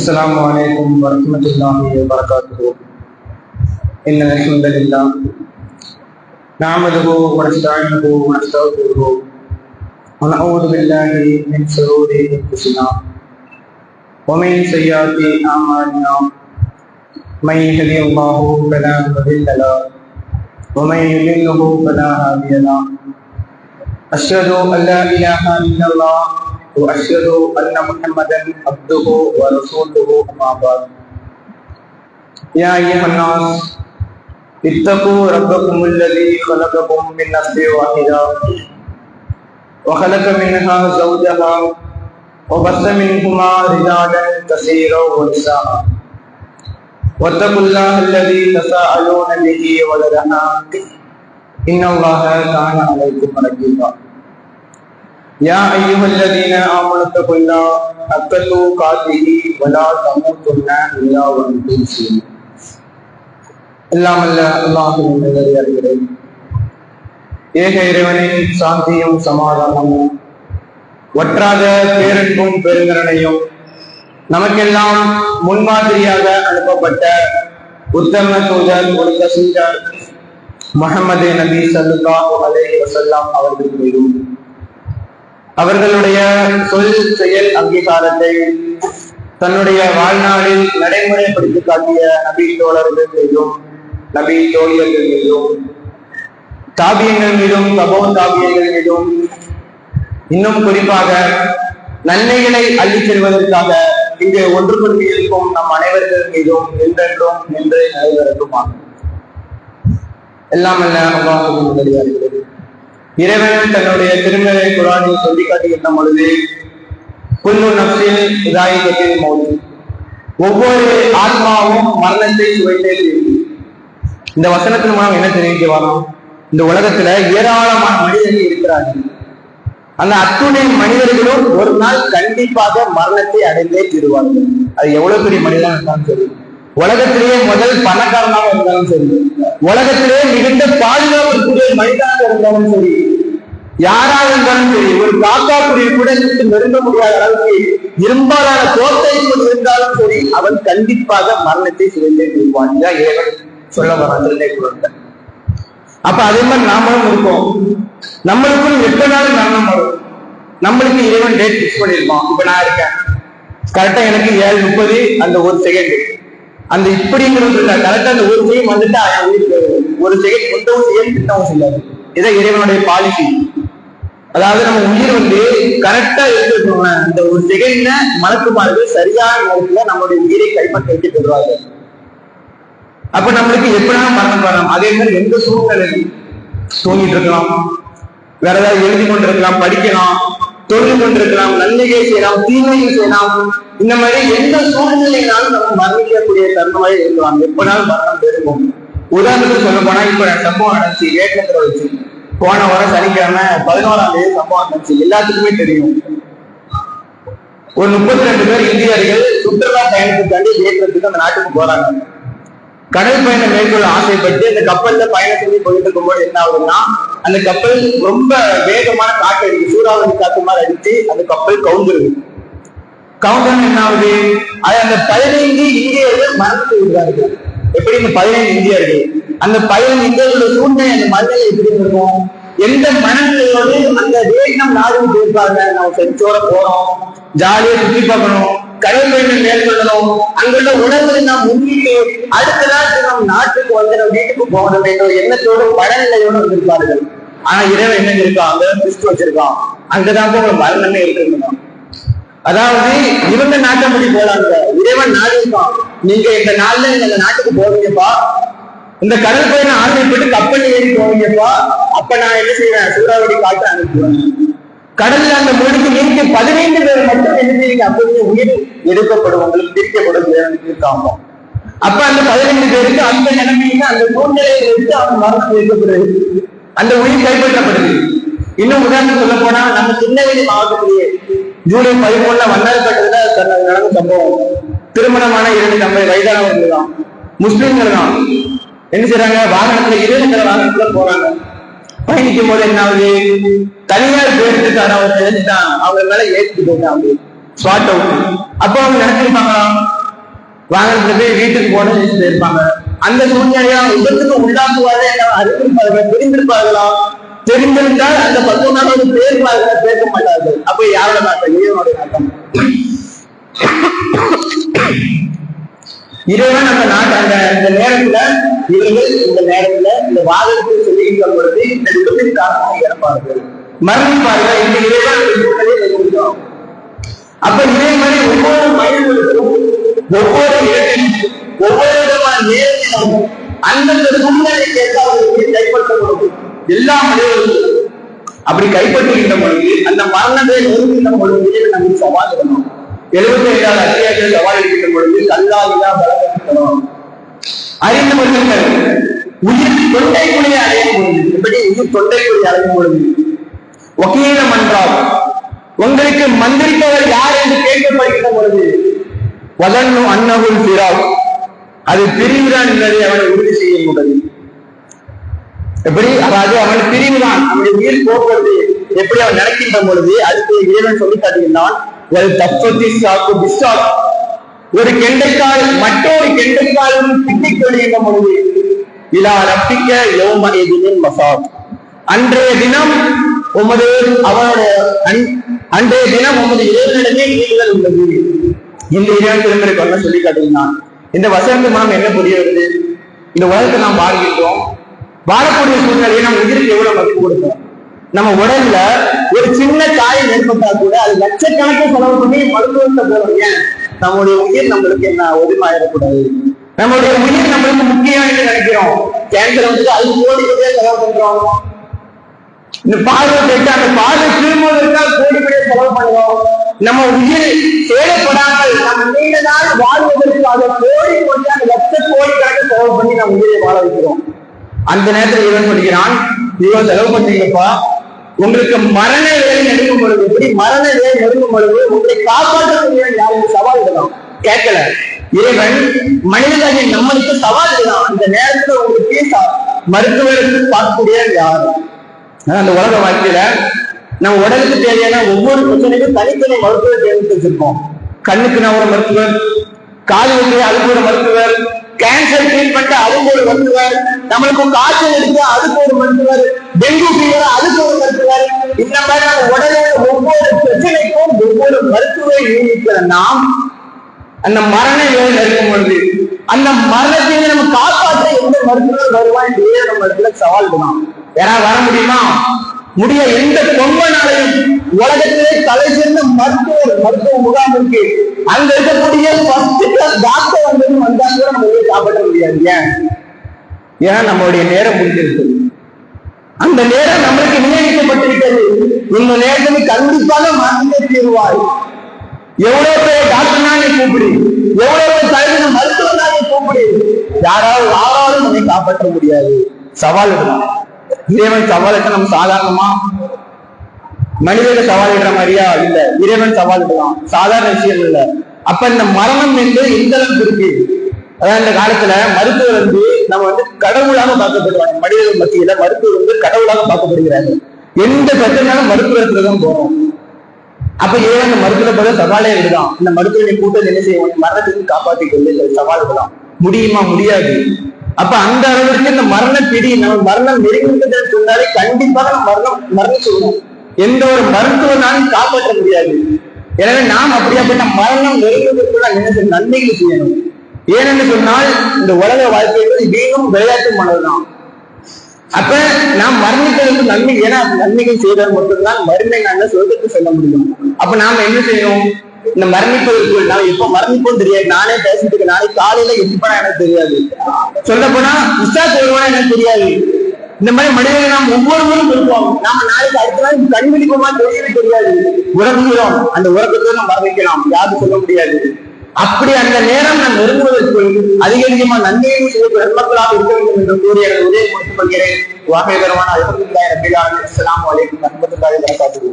السلام عليكم ورحمة الله وبركاته. إن الحمد لله نعمده ونستعينه ونستغفره ونعوذ بالله من شرور أنفسنا ومن سيئات أعمالنا. من يهده الله فلا مضل له ومن يضلل فلا هادي له. أشهد أن لا إله إلا الله وأشهد أن محمدا عبده ورسوله أما بعد. يا أيها الناس اتقوا ربكم الذي خلقكم من نفس واحدة وخلق منها زوجها وبث منهما رجالا كثيرا ونساء واتقوا الله الذي تساءلون به والأرحام إن الله كان عليكم رقيبا. يا أيها الذين آمنوا اتقوا الله حق تقاته ولا تموتن إلا وأنتم مسلمون. எல்லாம் அல்ல அல்லாஹ்வின் நல்லடியார்களே, ஏக இறைவனின் சாந்தியும் சமாதானமும் வற்றாத பேரன்பும் பெருங்கரணையும் நமக்கெல்லாம் முன்மாதிரியாக அனுப்பப்பட்ட உத்தம தூதர் ஒழுக்க சீடர் முஹம்மது நபி ஸல்லல்லாஹு அலைஹி வஸல்லம் அவர்கள் மீதும் அவர்களுடைய சொல் செயல் அங்கீகாரத்தை தன்னுடைய வாழ்நாளில் நடைமுறைப்படுத்தி காட்டிய நபி தோழர்கள் மீதும் நபி தோழியர்கள் மீதும் தாபியங்கள் மீதும் தபோ தாபியங்கள் மீதும் இன்னும் குறிப்பாக நன்மைகளை அள்ளிச் செல்வதற்காக இங்கு ஒன்று கொண்டு இருக்கும் நம் அனைவர்கள் மீதும் என்றென்றும் நின்று நிறைவேறட்டுமாகும். எல்லாம் அல்ல அல்லாஹ்வின் நல்லடியார்களே, இறைவன் தன்னுடைய திருமறை குர்ஆனில் சொல்லி காட்டுகின்ற பொழுது குல்லு நஃப்ஸின் ஸாயிகத்துல் மௌத், ஒவ்வொரு ஆத்மாவும் மரணத்தை சுவைத்தே தீரும். இந்த வசனத்தின் மூலம் என்ன தெரிவிக்க வரோம்? இந்த உலகத்துல ஏராளமான மனிதர்கள் இருக்கிறார்கள். அந்த அத்துணை மனிதர்களும் ஒரு நாள் கண்டிப்பாக மரணத்தை அடைந்தே தீருவார்கள். அது எவ்வளவு பெரிய மனிதனாக இருந்தாலும் சரி, உலகத்திலேயே முதல் பணக்காரனாக இருந்தாலும் சரி, உலகத்திலேயே மிகுந்த பாதுகாப்புக்குரிய மனிதனாக இருந்தாலும் சரி, யாராக இருந்தாலும் சரி, ஒரு காக்காக்குரிய கூட நெருங்க முடியாத அளவுக்கு இரும்பாலான கோட்டை கொண்டு இருந்தாலும் சரி, அவன் கண்டிப்பாக மரணத்தை சுவைத்தே தீருவான். இறைவன் சொல்ல வரான். அப்ப அதே மாதிரி நாமளும் இருக்கோம். நம்மளுக்கும் எத்தனை நாள் மரணம் வரும்? நம்மளுக்கு இறைவன் டேட் பிக்ஸ் பண்ணிருப்பான். இப்ப நான் இருக்கேன், கரெக்டா எனக்கு 7:30 அந்த ஒரு செகண்ட், அந்த இப்படிங்கிறது கரெக்டா அந்த ஒரு செகண்ட் வந்துட்டு ஒரு செகண்ட் கொண்டவும் செய்ய திட்டவும் செய்யாது. இதான் இறைவனுடைய பாலிசி. அதாவது நம்ம உயிர் கரெக்டா எடுத்துக்கோங்க, இந்த ஒரு செகண்ட்ல மலக்குமார்கள் சரியான நேரத்துல நம்மளுடைய உயிரை கைப்பற்ற வைத்து பெறுவார்கள். அப்ப நம்மளுக்கு எப்படினா மரணம் வரலாம். அதே மாதிரி எந்த சூழ்நிலையும் தூங்கிட்டு இருக்கலாம், வேற ஏதாவது எழுதி கொண்டிருக்கலாம், படிக்கலாம், தொழில் கொண்டிருக்கலாம், நன்மையை செய்யலாம், தீமையும் செய்யலாம். இந்த மாதிரி எந்த சூழ்நிலையினாலும் நம்ம மரணிக்கக்கூடிய தருணமாக இருக்கலாம். எப்பனாலும் மரணம் பெருகும். உதாரணத்துக்கு சொல்ல போனா இப்ப சம்பவம் நடந்துச்சு ஏற்றத்துல வச்சு, போன வாரம் சனிக்கிழமை 11ஆம் தேதி சம்பவம் நடந்துச்சு. எல்லாத்துக்குமே தெரியும். ஒரு 32 பேர் இந்தியர்கள் சுற்றுலா பயணத்துக்காண்டி ஏற்றத்துக்கு அந்த நாட்டுக்கு போறாங்க. கடல் பயணம் மேற்கொள்ள ஆசைப்பட்டு அந்த கப்பல்ல பயணம் செஞ்சு போயிட்டு இருக்கும்போது என்ன ஆகுதுன்னா, அந்த கப்பல் ரொம்ப வேகமான காற்று அடிக்கு, சூறாவளி காற்று மாதிரி அடிச்சு அந்த கப்பல் கவுந்துருது. கவுண்டர் என்ன ஆகுது? அது அந்த 15 இந்தியர்கள் மரணத்தை விடுறார்கள். எப்படி இந்த 15 இந்தியர்கள், அந்த 15 இந்தியர்களோட சூழ்நிலை, அந்த மனநிலை எப்படி இருக்கும்? எந்த மனநிலையோடு அந்த வேகம் நாடு போயிருப்பாங்க. நம்ம செஞ்சோட போறோம், ஜாலியா சுற்றி பார்க்கணும், கடல் பயணம் மேற்கொள்ளணும், அங்குள்ள உணர்வை நாம் முன்னிட்டு அடுத்த நாள் நம் நாட்டுக்கு வந்து நம்ம வீட்டுக்கு போக வேண்டும் எண்ணத்தோடு மனநிலையோடு வந்திருப்பார்கள். ஆனா இறைவன் என்ன இருக்கா? அங்க கிறிஸ்து வச்சிருக்கான், அங்கதான் உங்க மரணமே இருக்குங்க. அதாவது இவங்க நாட்டப்படி போறாங்க, இறைவன் நாடு இருக்கான். நீங்க இந்த நாள்ல நீங்க அந்த நாட்டுக்கு போவீங்கப்பா, இந்த கடல் பயணம் ஆசைப்பட்டு கப்பல் ஏறி போவீங்கப்பா, அப்ப நான் என்ன செய்வேன்? சூறாவளி காற்று அனுப்புவேன். கடல்ல அந்த மொழிக்கு நீங்க 15 பேர் மட்டும் என்ன செய்யுங்க? அப்படியே உயிர் எடுக்கப்படும், உங்களுக்கு பிரிக்கப்படும் இருக்காங்க. அப்ப அந்த 15 பேருக்கு அந்த நிலைமையில அந்த சூழ்நிலையை வச்சு அவங்க மரணம் எடுக்கப்படுது, அந்த உயிர் கைப்பற்றப்படுது. இன்னும் உதாரணம் சொல்ல போனா, நம்ம திருநெல்வேலி மாவட்டத்திலேயே ஜூலை 13 வண்ணாரப்பேட்டையில நடந்த சம்பவம். திருமணமான 2 வயதானவர்கள் தான், முஸ்லிம்கள் தான். என்ன செய்யறாங்க? வாகனத்துல 20 வாகனத்துல போறாங்க. பயணிக்கும் போது என்ன ஆகுது? தனியார் பேருந்துக்கான ஒரு தெரிஞ்சுட்டான், அவங்க மேல ஏற்றிட்டு போயிட்டாங்க. ஸ்வாட் அவுட். அப்போ அவங்க நினைச்சிருப்பாங்க, வாகனத்துல போய் வீட்டுக்கு போன இருப்பாங்க. அந்த சூழ்நிலையா விபத்துக்கு உள்ளாக்குவாரே அறிந்திருப்பார்கள், தெரிந்திருப்பார்களா? தெரிந்திருந்தால் அந்த 19வது பேர்வார்கள் பேச மாட்டார்கள். அப்ப யாரோட நாட்டம்? இறைவனுடைய நாட்டம். இறைவன் அந்த அந்த நேரத்துல இவர்கள் இந்த நேரத்துல இந்த வாதத்தை சொல்லுகின்ற பொழுது இந்த விபத்தின் காரணமாக இறப்பார்கள், மரணிப்பார்கள். இந்த இறைவன் அப்ப இதே மாதிரி ஒவ்வொரு மனிதர்களுக்கும் ஒவ்வொரு இடத்திலும் ஒவ்வொரு விதமான நேரத்திலும் அந்தந்த சூழ்நிலை கேட்காதவர்களுக்கு கைப்பற்றப்படும் எல்லா மனிதர்களும். அப்படி கைப்பற்றுகின்ற பொழுது அந்த மரணத்தை நெருங்குகின்ற பொழுது நமக்கு சவால் இருக்கணும். 75வது அத்தியாயத்தில் சவால் இருக்கின்ற பொழுது கல்லாவிலா பலப்படுத்தணும். அறிந்து கொள்ளுங்கள், உயிர் தொண்டைக்குழியை அடையும் பொழுது, எப்படி உயிர் தொண்டைக்குழியை அடையும் பொழுது வக்கீலம் என்றால் உங்களுக்கு மந்திரிப்பவர் யார் என்று கேட்கப்படுகின்ற பொழுது வதன்னு அன்னகுல் பிராக், அது பிரிவுதான் என்பதை அவனை உறுதி செய்ய முடியாது. எப்படி? அதாவது அவன் பிரிவுதான், அவனுடைய உயிர் போக்குவது எப்படி அவன் நினைக்கின்ற பொழுது அடுத்து இறைவன் சொல்லி காட்டுகின்றான். ஒரு கெண்டைக்கால் மற்றொரு கெண்டைக்காலும் பின்னிக் கொள்கின்ற பொழுது இலா ரப்பிக்க யௌம இதின் மசாத், அன்றைய தினம் உமது அன்றைய தினம் உமது இறைவனிடமே நீர்கள் உள்ளது. இந்த இறைவன் திருமறை கொள்ள சொல்லி காட்டுகிறான். இந்த வசனத்துக்கு நாம் என்ன புரிய வருது? இந்த உலகத்தை நாம் வாழ்கின்றோம், வாழக்கூடிய சூழ்நிலையை நம்ம உயிருக்கு எவ்வளவு மதிப்பு கொடுக்கிறோம். நம்ம உடல்ல ஒரு சின்ன காயம் ஏற்பட்டா கூட அது லட்சக்கணக்கில் செலவு பண்ணி மருத்துவத்தை போறோம். ஏன்? நம்முடைய உயிர் நம்மளுக்கு என்ன ஒதுமாயிடக்கூடாது, நம்மளுடைய உயிர் நம்மளுக்கு முக்கியம் என்று நினைக்கிறோம். கேன்சர் வந்து அது கோடி ரூபாய் செலவு பண்றோம். இந்த பார்வை கேட்டு அந்த பார்வை திரும்புவதற்காக கோடி ரூபாய் செலவு பண்ணுவோம். நம்ம உயிர் சேதப்படாமல் நம்ம நீண்ட நாள் வாழ்வதற்காக கோடி கோடியாக லட்ச கோடி கணக்கு செலவு பண்ணி நம்ம உயிரை வாழ வைக்கிறோம். அந்த நேரத்தில் இவன் சொல்கிறான், இவன் செலவு பண்றீங்கப்பா, உங்களுக்கு மரண வேலை நெருங்கும் பொழுது, எப்படி மரண வேலை நெருங்கும் பொழுது உங்களை காப்பாற்றக்கூடிய யாருக்கு சவால் இடலாம் கேட்கல. இறைவன் மனிதனாகிய நம்மளுக்கு சவால் இடலாம். அந்த நேரத்துல உங்களுக்கு மருத்துவருக்கு பார்க்கக்கூடிய யாரு? அந்த உலக வாழ்க்கையில நம்ம உடலுக்கு தேவையான ஒவ்வொரு பிரச்சனைக்கும் தனித்தனி மருத்துவர் தேர்ந்து வச்சிருக்கோம். கண்ணுக்கு நான் ஒரு மருத்துவர், காதுக்கு அதுக்கு ஒரு மருத்துவர், கேன்சர் ட்ரீட்மெண்ட் அதுக்கு ஒரு மருத்துவர், நம்மளுக்கு காய்ச்சல் இருக்கு அதுக்கு ஒரு மருத்துவர், டெங்கு ஃபீவர் அதுக்கு ஒரு மருத்துவர். இந்த மாதிரி நம்ம உடனே ஒவ்வொரு பிரச்சனைக்கும் ஒவ்வொரு மருத்துவரை நியமிக்கிற நாம் அந்த மரண நிலை நெருங்கும் பொழுது அந்த மரணத்தை நம்ம காப்பாற்ற எந்த மருத்துவர் வருவான் என்று நம்ம இடத்துல சவால் தான். ஏன்னா வர முடியுமா? முடிய. எந்த கொம்பனாலையும் உலகத்திலே தலை சேர்ந்த மருத்துவ முகாம் இருக்கு, அங்க இருக்கக்கூடிய டாக்டர் வந்தா கூட நம்ம காப்பாற்ற முடியாது. ஏன்னா நம்மளுடைய நேரம் முடிஞ்சிருக்கு. அந்த நேரம் நம்மளுக்கு நிர்ணயிக்கப்பட்டிருக்கிறது. இந்த நேரத்தில் கண்டிப்பாக மரணத்தை தீர்வாய். எவ்வளவு பேர் டாக்டர்னா நீ கூப்பிடு, எவ்வளவு பேர் தலைவர் மருத்துவனா நீ கூப்பிடு, யாராலும் நம்மை காப்பாற்ற முடியாது. சவால் இடலாம். இறைவன் சவாலிட்ட நம்ம சாதாரணமா மனிதர்கள் சவாலிடுற மாதிரியா இல்ல, இறைவன் சவால் இடலாம். சாதாரண விஷயம் இல்ல. அப்ப இந்த மரணம் என்று எந்த அளவுக்கு இருக்கு? அதான் இந்த காலத்துல மருத்துவர் நம்ம கடவுளாக பார்க்கப்படுவாங்க. மனிதர்கள் மத்தியில மருத்துவர் கடவுளாக பார்க்கப்படுகிறார்கள். எந்த பிரச்சனையாலும் மருத்துவத்துல தான் போறோம். அப்ப ஏன் அந்த மருத்துவ பதில் சவாலே விடுதான். இந்த மருத்துவனை கூட்டம் என்ன செய்வோம்? மரணத்துக்கு காப்பாற்றிக் கொள்ள சவால் விடலாம். முடியுமா? முடியாது. அப்ப அந்த அளவிற்கு இந்த மரண பிடி நம்ம மரணம் நெருங்கிட்டு சொன்னாலே கண்டிப்பாக மரணம் சொல்லணும். எந்த ஒரு மருத்துவனாலும் காப்பாற்ற முடியாது. எனவே நாம் அப்படியாப்பட்ட மரணம் நெருங்குவதற்குள்ள என்ன நன்மைகள் செய்யணும். ஏனென்று சொன்னால் இந்த உலக வாழ்க்கையில் வீணும் விளையாட்டுமானதுதான். அப்ப நாம் மரணிப்பதற்கு நன்மை, ஏன்னா நன்மைகள் செய்தால் மட்டும்தான் மறுமை நாங்கள் சொர்க்கத்துக்கு செல்ல முடியும். அப்ப நாம என்ன செய்யணும்? இந்த மரணிப்பதற்குள் நாம் எப்ப மரணிப்போம் தெரியாது. நானே பேசிட்டு நாளை காலையில எப்படா எனக்கு தெரியாது. சொல்ல போனா இஷ்டாத்து வருவானா எனக்கு தெரியாது. இந்த மாதிரி மனிதர்கள் நாம் ஒவ்வொருவரும் இருப்போம். நாம நாளைக்கு அடுத்த நாள் கண்பிடிப்போமா தெரியவே தெரியாது. உறங்குகிறோம், அந்த உறக்கத்தை நாம் மரணிக்கலாம், யாரும் சொல்ல முடியாது. அப்படி அந்த நேரம் நான் நெருங்குவதற்குள் அதிகமா நன்மையை செய்ய நன்மக்களாக இருக்க வேண்டும் என்று கூறிய உதவி முடித்துக் கொள்கிறேன். வாகைகரமான அஸ்ஸலாமு அலைக்கும் வரஹ்மத்துல்லாஹி வபரகாத்துஹு.